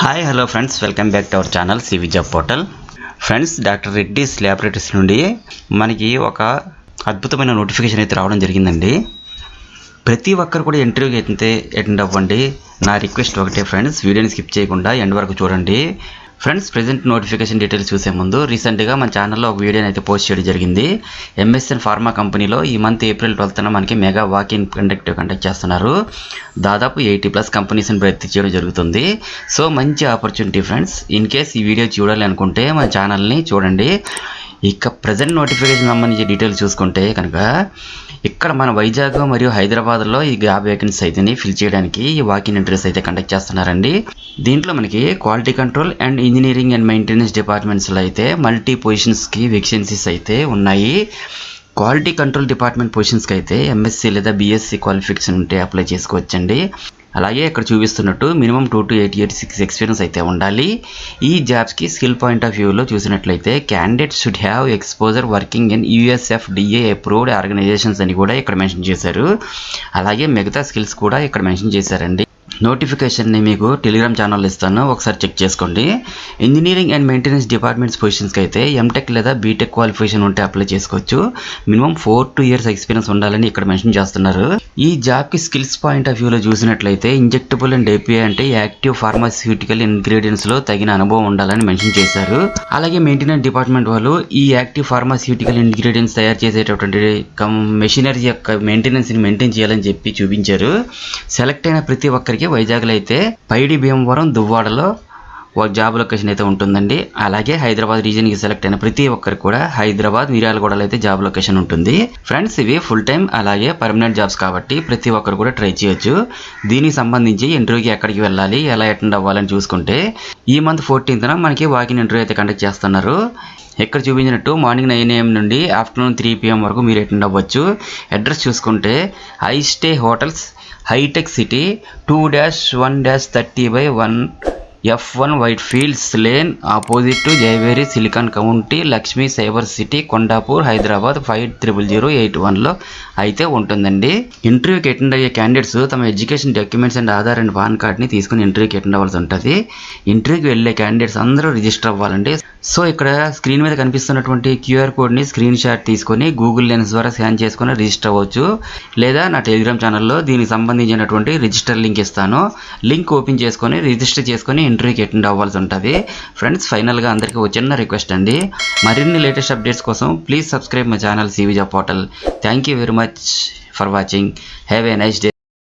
Hi hello friends, welcome back to our channel CV job portal. Friends, doctor Reddy's laboratories నుండి మనకి ఒక అద్భుతమైన notification అయితే రావడం జరిగిందండి. ప్రతి ఒక్కరు కూడా ఇంటర్వ్యూకి అయితే అటెండ్ అవ్వండి. నా రిక్వెస్ట్ ఒకటే ఫ్రెండ్స్, వీడియోని స్కిప్ చేయకుండా ఎండ్ వరకు చూడండి. ఫ్రెండ్స్, ప్రెజెంట్ నోటిఫికేషన్ డీటెయిల్స్ చూసే ముందు రీసెంట్గా మన ఛానల్లో ఒక వీడియోని అయితే పోస్ట్ చేయడం జరిగింది. ఎంఎస్ఎన్ ఫార్మా కంపెనీలో ఈ మంత్ ఏప్రిల్ 12న మనకి మెగా వాక్-ఇన్ కండక్ట్ చేస్తున్నారు. దాదాపు 80+ కంపెనీస్ని భర్తీ చేయడం జరుగుతుంది. సో మంచి ఆపర్చునిటీ ఫ్రెండ్స్. ఇన్ కేస్ ఈ వీడియో చూడాలి అనుకుంటే మన ఛానల్ని చూడండి. ఇక ప్రజెంట్ నోటిఫికేషన్ సంబంధించి డీటెయిల్స్ చూసుకుంటే కనుక ఇక్కడ మన వైజాగ్ మరియు హైదరాబాద్లో ఈ జాబ్ వేకెన్సీస్ అయితే ఫిల్ చేయడానికి ఈ వాక్-ఇన్ ఇంటర్వ్యూస్ అయితే కండక్ట్ చేస్తున్నారండి. దీంట్లో మనకి quality control and engineering and maintenance డిపార్ట్మెంట్స్లో అయితే మల్టీ పొజిషన్స్కి వేకెన్సీస్ అయితే ఉన్నాయి. క్వాలిటీ కంట్రోల్ డిపార్ట్మెంట్ పొజిషన్స్కి అయితే ఎంఎస్సీ లేదా బీఎస్సీ క్వాలిఫికేషన్ ఉంటే అప్లై చేసుకోవచ్చండి. అలాగే ఇక్కడ చూపిస్తున్నట్టు మినిమం 2 to 8 years ఎక్స్పీరియన్స్ అయితే ఉండాలి. ఈ జాబ్స్కి స్కిల్ పాయింట్ ఆఫ్ వ్యూలో చూసినట్లయితే candidate should have exposure working in USFDA approved organisations అని కూడా ఇక్కడ మెన్షన్ చేశారు. అలాగే మిగతా స్కిల్స్ కూడా ఇక్కడ మెన్షన్ చేశారండి. నోటిఫికేషన్ని మీకు టెలిగ్రామ్ ఛానల్ ఇస్తాను, ఒకసారి చెక్ చేసుకోండి. ఇంజనీరింగ్ అండ్ మెయింటెనెన్స్ డిపార్ట్మెంట్స్ పొజిషన్స్కి అయితే ఎంటెక్ లేదా బీటెక్ క్వాలిఫికేషన్ ఉంటే అప్లై చేసుకోవచ్చు. మినిమం 4 to 2 years ఎక్స్పీరియన్స్ ఉండాలని ఇక్కడ మెన్షన్ చేస్తున్నారు. ఈ జాబ్కి స్కిల్స్ పాయింట్ ఆఫ్ వ్యూలో చూసినట్లయితే ఇంజెక్టబుల్ అండ్ API అంటే యాక్టివ్ ఫార్మాస్యూటికల్ ఇంగ్రీడియంట్స్లో తగిన అనుభవం ఉండాలని మెన్షన్ చేశారు. అలాగే మెయింటెనెన్స్ డిపార్ట్మెంట్ వాళ్ళు ఈ యాక్టివ్ ఫార్మాస్యూటికల్ ఇంగ్రీడియంట్స్ తయారు చేసేటటువంటి మెషినరీ యొక్క మెయింటెనెన్స్ని మెయింటైన్ చేయాలని చెప్పి చూపించారు. సెలెక్ట్ అయిన ప్రతి ఒక్కరికి వైజాగ్లో అయితే పైడి భీమవరం దువ్వాడలో ఒక జాబ్ లొకేషన్ అయితే ఉంటుందండి. అలాగే హైదరాబాద్ రీజియన్కి సెలెక్ట్ అయిన ప్రతి ఒక్కరికి కూడా హైదరాబాద్ మిర్యాలగూడలో అయితే జాబ్ లొకేషన్ ఉంటుంది. ఫ్రెండ్స్, ఇవి ఫుల్ టైం అలాగే పర్మనెంట్ జాబ్స్ కాబట్టి ప్రతి ఒక్కరు కూడా ట్రై చేయొచ్చు. దీనికి సంబంధించి ఇంటర్వ్యూకి ఎక్కడికి వెళ్ళాలి, ఎలా అటెండ్ అవ్వాలని చూసుకుంటే ఈ మంత్ 14న మనకి వాక్-ఇన్ ఇంటర్వ్యూ అయితే కండక్ట్ చేస్తున్నారు. ఇక్కడ చూపించినట్టు మార్నింగ్ 9 AM నుండి ఆఫ్టర్నూన్ 3 PM వరకు మీరు అటెండ్ అవ్వచ్చు. అడ్రస్ చూసుకుంటే ఐ స్టే హోటల్స్, హైటెక్ City, 2-1-30/1 F1 White Fields Lane, opposite to Jayabheri Silicon County, Lakshmi Cyber City, Kondapur, Hyderabad 500081లో అయితే ఉంటుందండి. ఇంటర్వ్యూకి అటెండ్ అయ్యే క్యాండిడేట్స్ తమ education documents and Aadhaar and PAN కార్డ్ని తీసుకుని ఇంటర్వ్యూకి అటెండ్ అవ్వాల్సి ఉంటుంది. ఇంటర్వ్యూకి వెళ్ళే క్యాండిడేట్స్ అందరూ రిజిస్టర్ అవ్వాలండి. సో ఇక్కడ స్క్రీన్ మీద కనిపిస్తున్నటువంటి QR కోడ్ని స్క్రీన్ షాట్ తీసుకొని గూగుల్ లెన్స్ ద్వారా స్కాన్ చేసుకొని రిజిస్టర్ అవ్వచ్చు. లేదా నా టెలిగ్రామ్ ఛానల్లో దీనికి సంబంధించినటువంటి రిజిస్టర్ లింక్ ఇస్తాను. లింక్ ఓపెన్ చేసుకొని రిజిస్టర్ చేసుకొని ఇంటర్వ్యూకి అటెండ్ అవ్వాల్సి ఉంటుంది. ఫ్రెండ్స్, ఫైనల్గా అందరికీ ఒక చిన్న రిక్వెస్ట్ అండి, మరిన్ని లేటెస్ట్ అప్డేట్స్ కోసం please subscribe my channel CV job portal. Thank you very much for watching. Have a nice day.